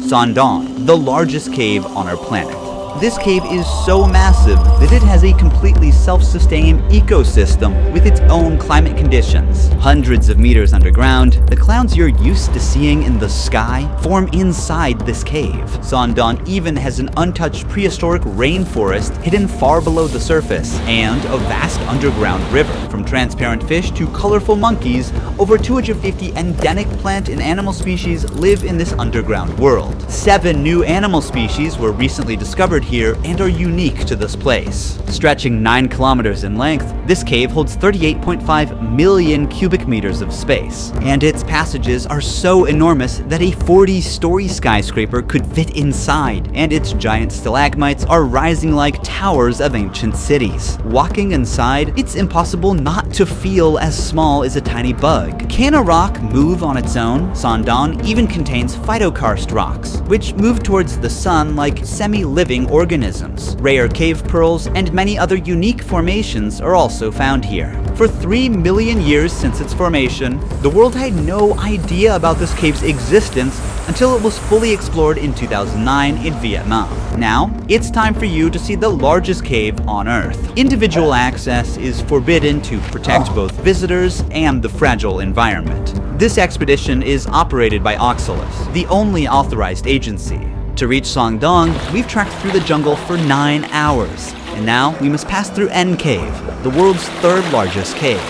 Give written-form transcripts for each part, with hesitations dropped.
Sangdong, the largest cave on our planet. This cave is so massive that it has a completely self-sustaining ecosystem with its own climate conditions. Hundreds of meters underground, the clouds you're used to seeing in the sky form inside this cave. Sangdong even has an untouched prehistoric rainforest hidden far below the surface, and a vast underground river. From transparent fish to colorful monkeys, over 250 endemic plant and animal species live in this underground world. 7 new animal species were recently discovered here and are unique to this place. Stretching 9 kilometers in length, this cave holds 38.5 million cubic meters of space, and its passages are so enormous that a 40-story skyscraper could fit inside, and its giant stalagmites are rising like towers of ancient cities. Walking inside, it's impossible not to feel as small as a tiny bug. Can a rock move on its own? Sangdong even contains phytokarst rocks, which move towards the sun like semi-living organisms. Rare cave pearls and many other unique formations are also found here. For 3 million years since its formation, the world had no idea about this cave's existence until it was fully explored in 2009 in Vietnam. Now, it's time for you to see the largest cave on Earth. Individual access is forbidden to protect both visitors and the fragile environment. This expedition is operated by Oxalis, the only authorized agency. To reach Sangdong, we've trekked through the jungle for 9 hours, and now we must pass through N Cave, the world's 3rd largest cave.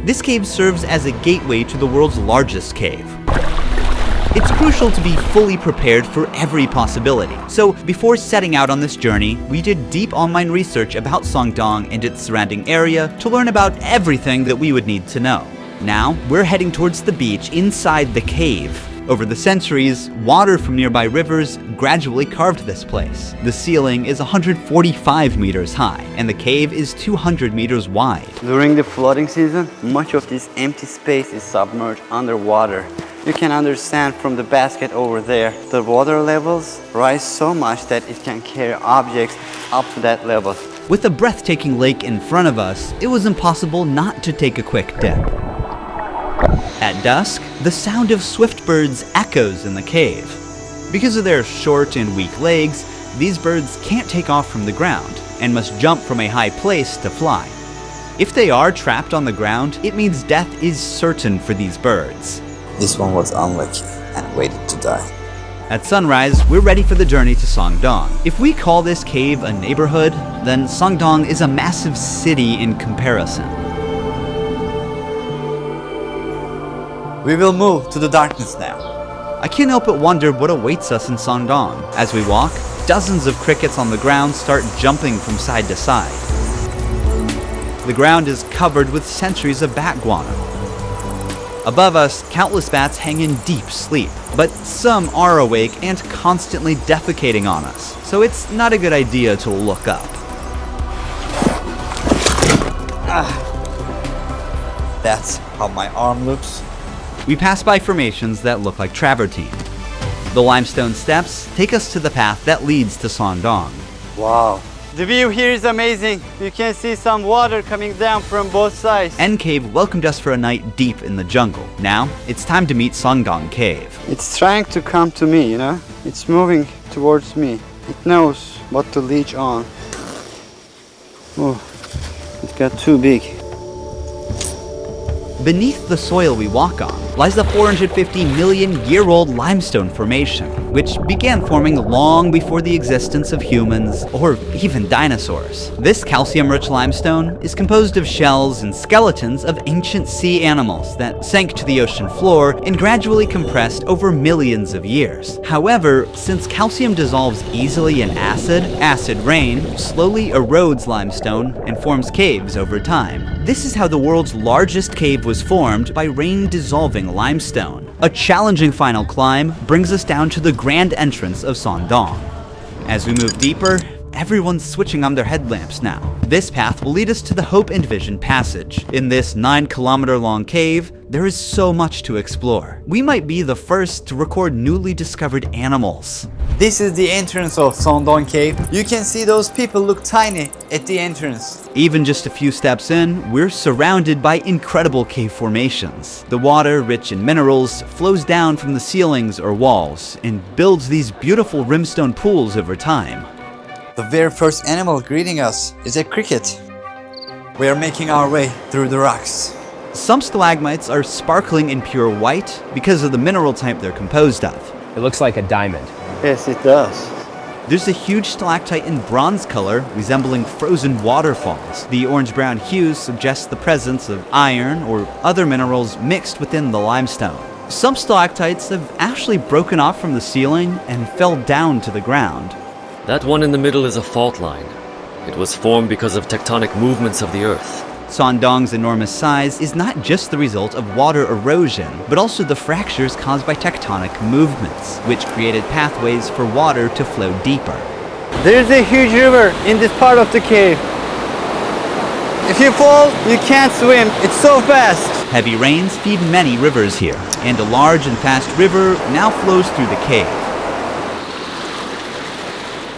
This cave serves as a gateway to the world's largest cave. It's crucial to be fully prepared for every possibility. So before setting out on this journey, we did deep online research about Sangdong and its surrounding area to learn about everything that we would need to know. Now, we're heading towards the beach inside the cave. Over the centuries, water from nearby rivers gradually carved this place. The ceiling is 145 meters high, and the cave is 200 meters wide. During the flooding season, much of this empty space is submerged underwater. You can understand from the basket over there, the water levels rise so much that it can carry objects up to that level. With a breathtaking lake in front of us, it was impossible not to take a quick dip. At dusk, the sound of swift birds echoes in the cave. Because of their short and weak legs, these birds can't take off from the ground and must jump from a high place to fly. If they are trapped on the ground, it means death is certain for these birds. This one was unlucky and waited to die. At sunrise, we're ready for the journey to Sangdong. If we call this cave a neighborhood, then Sangdong is a massive city in comparison. We will move to the darkness now. I can't help but wonder what awaits us in Sangdong. As we walk, dozens of crickets on the ground start jumping from side to side. The ground is covered with centuries of bat guano. Above us, countless bats hang in deep sleep, but some are awake and constantly defecating on us, so it's not a good idea to look up. That's how my arm looks. We pass by formations that look like travertine. The limestone steps take us to the path that leads to Sangdong. Wow. The view here is amazing. You can see some water coming down from both sides. N Cave welcomed us for a night deep in the jungle. Now, it's time to meet Sangdong Cave. It's trying to come to me, you know? It's moving towards me. It knows what to leech on. Oh, it got too big. Beneath the soil we walk on lies the 450 million year old limestone formation, which began forming long before the existence of humans or even dinosaurs. This calcium-rich limestone is composed of shells and skeletons of ancient sea animals that sank to the ocean floor and gradually compressed over millions of years. However, since calcium dissolves easily in acid rain slowly erodes limestone and forms caves over time. This is how the world's largest cave was formed, by rain dissolving limestone. A challenging final climb brings us down to the grand entrance of Sangdong. As we move deeper, everyone's switching on their headlamps now. This path will lead us to the Hope and Vision Passage. In this 9-kilometer-long cave, there is so much to explore. We might be the first to record newly discovered animals. This is the entrance of Sondon Cave. You can see those people look tiny at the entrance. Even just a few steps in, we're surrounded by incredible cave formations. The water, rich in minerals, flows down from the ceilings or walls and builds these beautiful rimstone pools over time. The very first animal greeting us is a cricket. We are making our way through the rocks. Some stalagmites are sparkling in pure white because of the mineral type they're composed of. It looks like a diamond. Yes, it does. There's a huge stalactite in bronze color, resembling frozen waterfalls. The orange-brown hue suggests the presence of iron or other minerals mixed within the limestone. Some stalactites have actually broken off from the ceiling and fell down to the ground. That one in the middle is a fault line. It was formed because of tectonic movements of the Earth. Sondong's enormous size is not just the result of water erosion, but also the fractures caused by tectonic movements, which created pathways for water to flow deeper. There's a huge river in this part of the cave. If you fall, you can't swim. It's so fast. Heavy rains feed many rivers here, and a large and fast river now flows through the cave.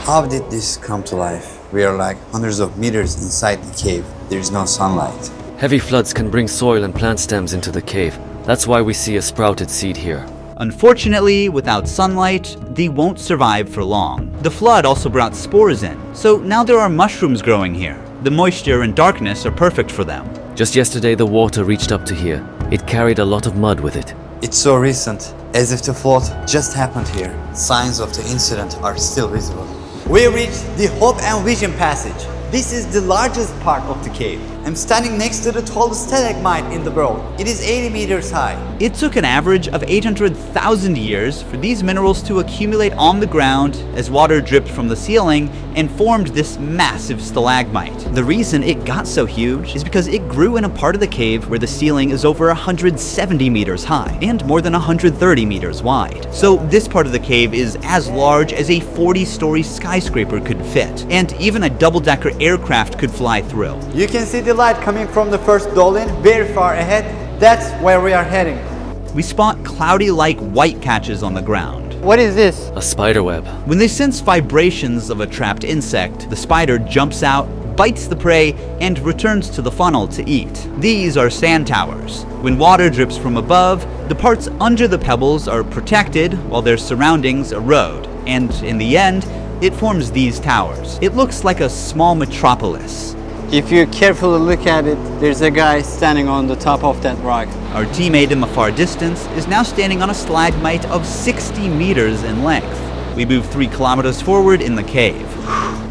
How did this come to life? We are like hundreds of meters inside the cave. There is no sunlight. Heavy floods can bring soil and plant stems into the cave. That's why we see a sprouted seed here. Unfortunately, without sunlight, they won't survive for long. The flood also brought spores in, so now there are mushrooms growing here. The moisture and darkness are perfect for them. Just yesterday the water reached up to here. It carried a lot of mud with it. It's so recent, as if the flood just happened here. Signs of the incident are still visible. We reached the Hope and Vision Passage. This is the largest part of the cave. I'm standing next to the tallest stalagmite in the world. It is 80 meters high. It took an average of 800,000 years for these minerals to accumulate on the ground as water dripped from the ceiling and formed this massive stalagmite. The reason it got so huge is because it grew in a part of the cave where the ceiling is over 170 meters high and more than 130 meters wide. So this part of the cave is as large as a 40-story skyscraper could fit, and even a double-decker aircraft could fly through. You can see the light coming from the first dolin very far ahead. That's where we are heading. We spot cloudy-like white catches on the ground. What is this? A spider web. When they sense vibrations of a trapped insect, the spider jumps out, bites the prey, and returns to the funnel to eat. These are sand towers. When water drips from above, the parts under the pebbles are protected while their surroundings erode, and in the end, it forms these towers. It looks like a small metropolis. If you carefully look at it, there's a guy standing on the top of that rock. Our teammate in the far distance is now standing on a stalagmite of 60 meters in length. We move 3 kilometers forward in the cave.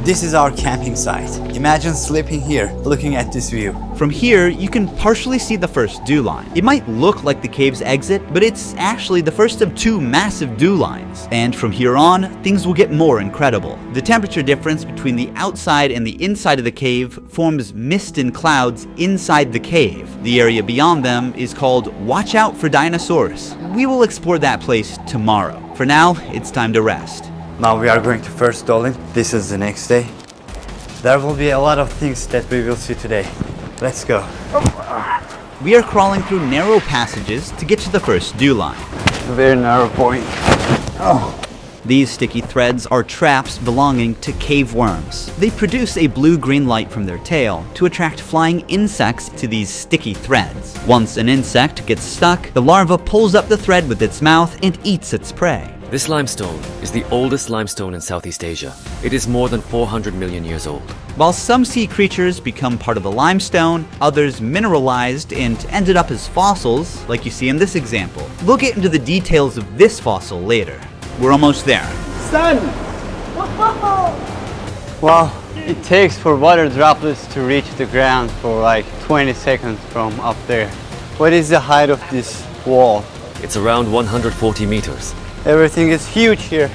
This is our camping site. Imagine sleeping here, looking at this view. From here, you can partially see the first dew line. It might look like the cave's exit, but it's actually the first of 2 massive dew lines. And from here on, things will get more incredible. The temperature difference between the outside and the inside of the cave forms mist and clouds inside the cave. The area beyond them is called Watch Out for Dinosaurs. We will explore that place tomorrow. For now, it's time to rest. Now we are going to first dolin. This is the next day. There will be a lot of things that we will see today. Let's go. We are crawling through narrow passages to get to the first dew line. Very narrow point. These sticky threads are traps belonging to cave worms. They produce a blue-green light from their tail to attract flying insects to these sticky threads. Once an insect gets stuck, the larva pulls up the thread with its mouth and eats its prey. This limestone is the oldest limestone in Southeast Asia. It is more than 400 million years old. While some sea creatures become part of the limestone, others mineralized and ended up as fossils, like you see in this example. We'll get into the details of this fossil later. We're almost there. Sun! Wow, it takes for water droplets to reach the ground for like 20 seconds from up there. What is the height of this wall? It's around 140 meters. Everything is huge here.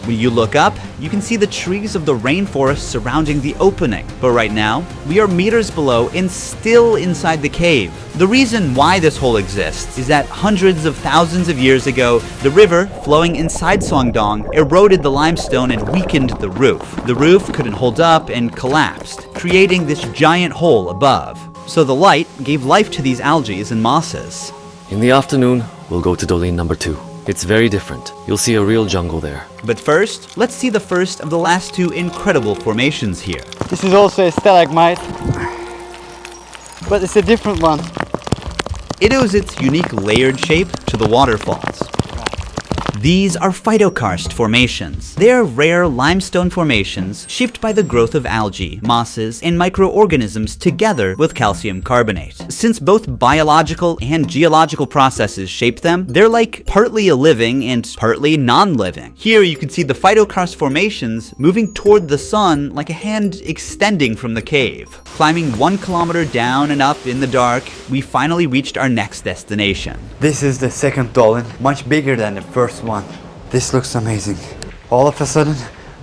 When you look up, you can see the trees of the rainforest surrounding the opening. But right now, we are meters below and still inside the cave. The reason why this hole exists is that hundreds of thousands of years ago, the river flowing inside Songdong eroded the limestone and weakened the roof. The roof couldn't hold up and collapsed, creating this giant hole above. So the light gave life to these algae and mosses. In the afternoon, we'll go to Dolin number 2. It's very different. You'll see a real jungle there. But first, let's see the first of the last two incredible formations here. This is also a stalagmite, but it's a different one. It owes its unique layered shape to the waterfalls. These are phytokarst formations. They are rare limestone formations shaped by the growth of algae, mosses, and microorganisms together with calcium carbonate. Since both biological and geological processes shape them, they're like partly a living and partly non-living. Here you can see the phytokarst formations moving toward the sun like a hand extending from the cave. Climbing 1 kilometer down and up in the dark, we finally reached our next destination. This is the second dolin, much bigger than the first one. This looks amazing. All of a sudden,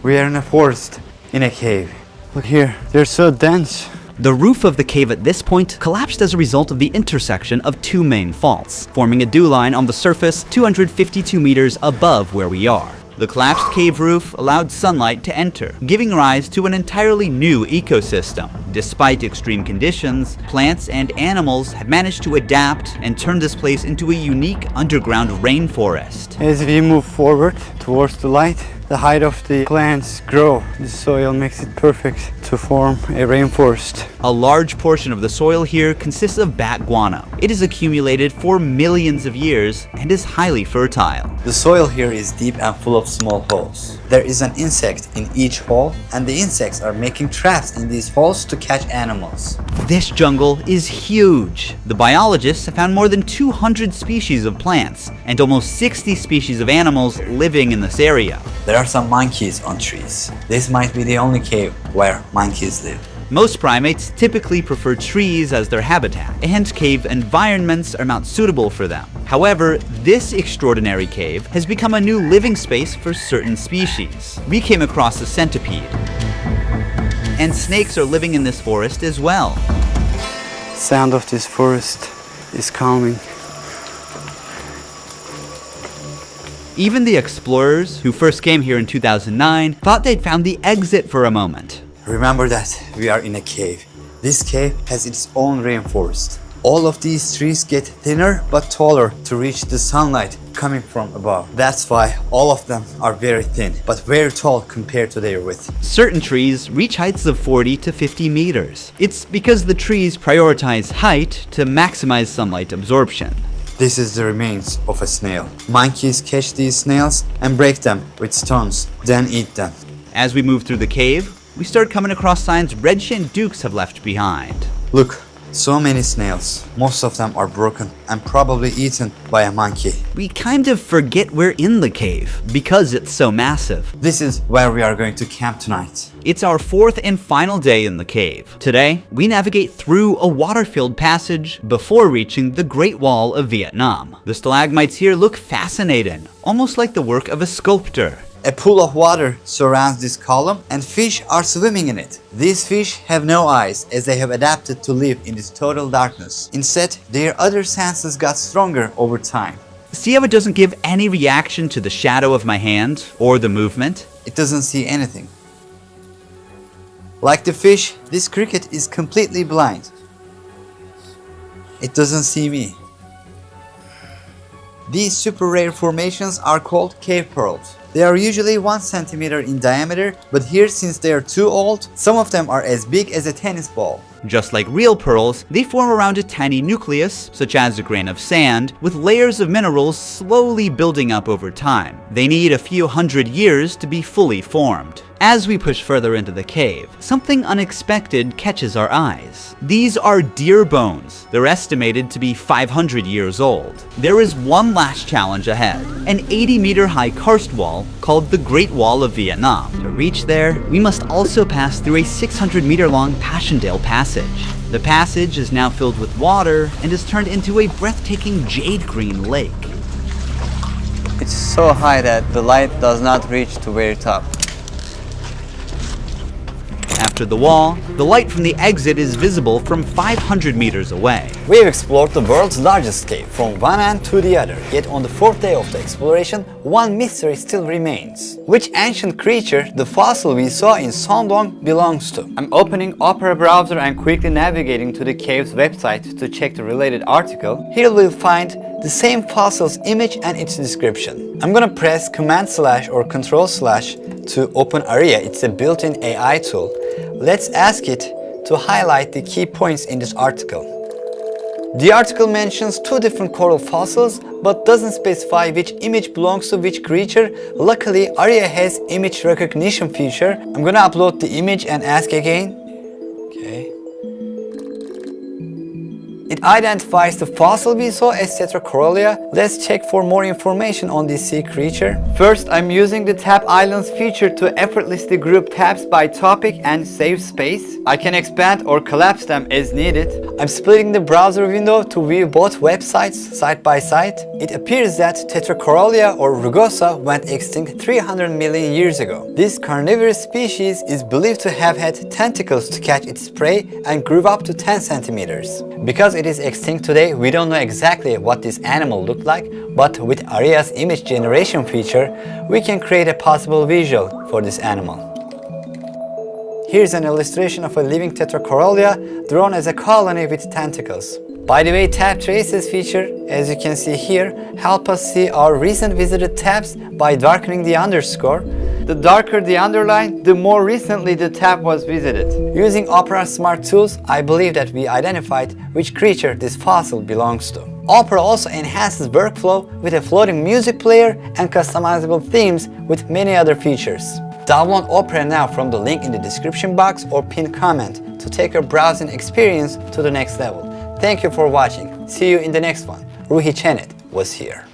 we are in a forest, in a cave. Look here, they're so dense. The roof of the cave at this point collapsed as a result of the intersection of two main faults, forming a dew line on the surface 252 meters above where we are. The collapsed cave roof allowed sunlight to enter, giving rise to an entirely new ecosystem. Despite extreme conditions, plants and animals have managed to adapt and turn this place into a unique underground rainforest. As we move forward towards the light, the height of the plants grow. The soil makes it perfect to form a rainforest. A large portion of the soil here consists of bat guano. It is accumulated for millions of years and is highly fertile. The soil here is deep and full of small holes. There is an insect in each hole, and the insects are making traps in these holes to catch animals. This jungle is huge. The biologists have found more than 200 species of plants and almost 60 species of animals living in this area. There are some monkeys on trees. This might be the only cave where monkeys live. Most primates typically prefer trees as their habitat, and cave environments are not suitable for them. However, this extraordinary cave has become a new living space for certain species. We came across a centipede, and snakes are living in this forest as well. Sound of this forest is calming. Even the explorers who first came here in 2009 thought they'd found the exit for a moment. Remember that we are in a cave. This cave has its own rainforest. All of these trees get thinner but taller to reach the sunlight coming from above. That's why all of them are very thin, but very tall compared to their width. Certain trees reach heights of 40 to 50 meters. It's because the trees prioritize height to maximize sunlight absorption. This is the remains of a snail. Monkeys catch these snails and break them with stones, then eat them. As we move through the cave, we start coming across signs red-shinned dukes have left behind. Look, so many snails. Most of them are broken and probably eaten by a monkey. We kind of forget we're in the cave because it's so massive. This is where we are going to camp tonight. It's our fourth and final day in the cave. Today, we navigate through a water-filled passage before reaching the Great Wall of Vietnam. The stalagmites here look fascinating, almost like the work of a sculptor. A pool of water surrounds this column and fish are swimming in it. These fish have no eyes as they have adapted to live in this total darkness. Instead, their other senses got stronger over time. See how it doesn't give any reaction to the shadow of my hand or the movement? It doesn't see anything. Like the fish, this cricket is completely blind. It doesn't see me. These super rare formations are called cave pearls. They are usually 1 centimeter in diameter, but here, since they are too old, some of them are as big as a tennis ball. Just like real pearls, they form around a tiny nucleus, such as a grain of sand, with layers of minerals slowly building up over time. They need a few hundred years to be fully formed. As we push further into the cave, something unexpected catches our eyes. These are deer bones. They're estimated to be 500 years old. There is one last challenge ahead, an 80-meter high karst wall called the Great Wall of Vietnam. To reach there, we must also pass through a 600-meter long Passchendaele Passage. The passage is now filled with water and is turned into a breathtaking jade green lake. It's so high that the light does not reach to very top. After the wall, the light from the exit is visible from 500 meters away. We've explored the world's largest cave from one end to the other, yet on the fourth day of the exploration, one mystery still remains. Which ancient creature the fossil we saw in Sondong belongs to? I'm opening Opera browser and quickly navigating to the cave's website to check the related article. Here we'll find the same fossil's image and its description. I'm gonna press Command/ or Control/ to open Aria. It's a built-in AI tool. Let's ask it to highlight the key points in this article. The article mentions two different coral fossils but doesn't specify which image belongs to which creature. Luckily, Aria has image recognition feature. I'm gonna upload the image and ask again. Okay. It identifies the fossil we saw as Tetracorolia. Let's check for more information on this sea creature. First, I'm using the Tab Islands feature to effortlessly group tabs by topic and save space. I can expand or collapse them as needed. I'm splitting the browser window to view both websites side by side. It appears that Tetracorolia or rugosa went extinct 300 million years ago. This carnivorous species is believed to have had tentacles to catch its prey and grew up to 10 centimeters. Because it is extinct today, we don't know exactly what this animal looked like, but with Aria's image generation feature, we can create a possible visual for this animal. Here's an illustration of a living Tetracorolia drawn as a colony with tentacles. By the way, tab traces feature, as you can see here, help us see our recent visited tabs by darkening the underscore. The darker the underline, the more recently the tab was visited. Using Opera Smart Tools, I believe that we identified which creature this fossil belongs to. Opera also enhances workflow with a floating music player and customizable themes with many other features. Download Opera now from the link in the description box or pinned comment to take your browsing experience to the next level. Thank you for watching. See you in the next one. Ruhi Chenet was here.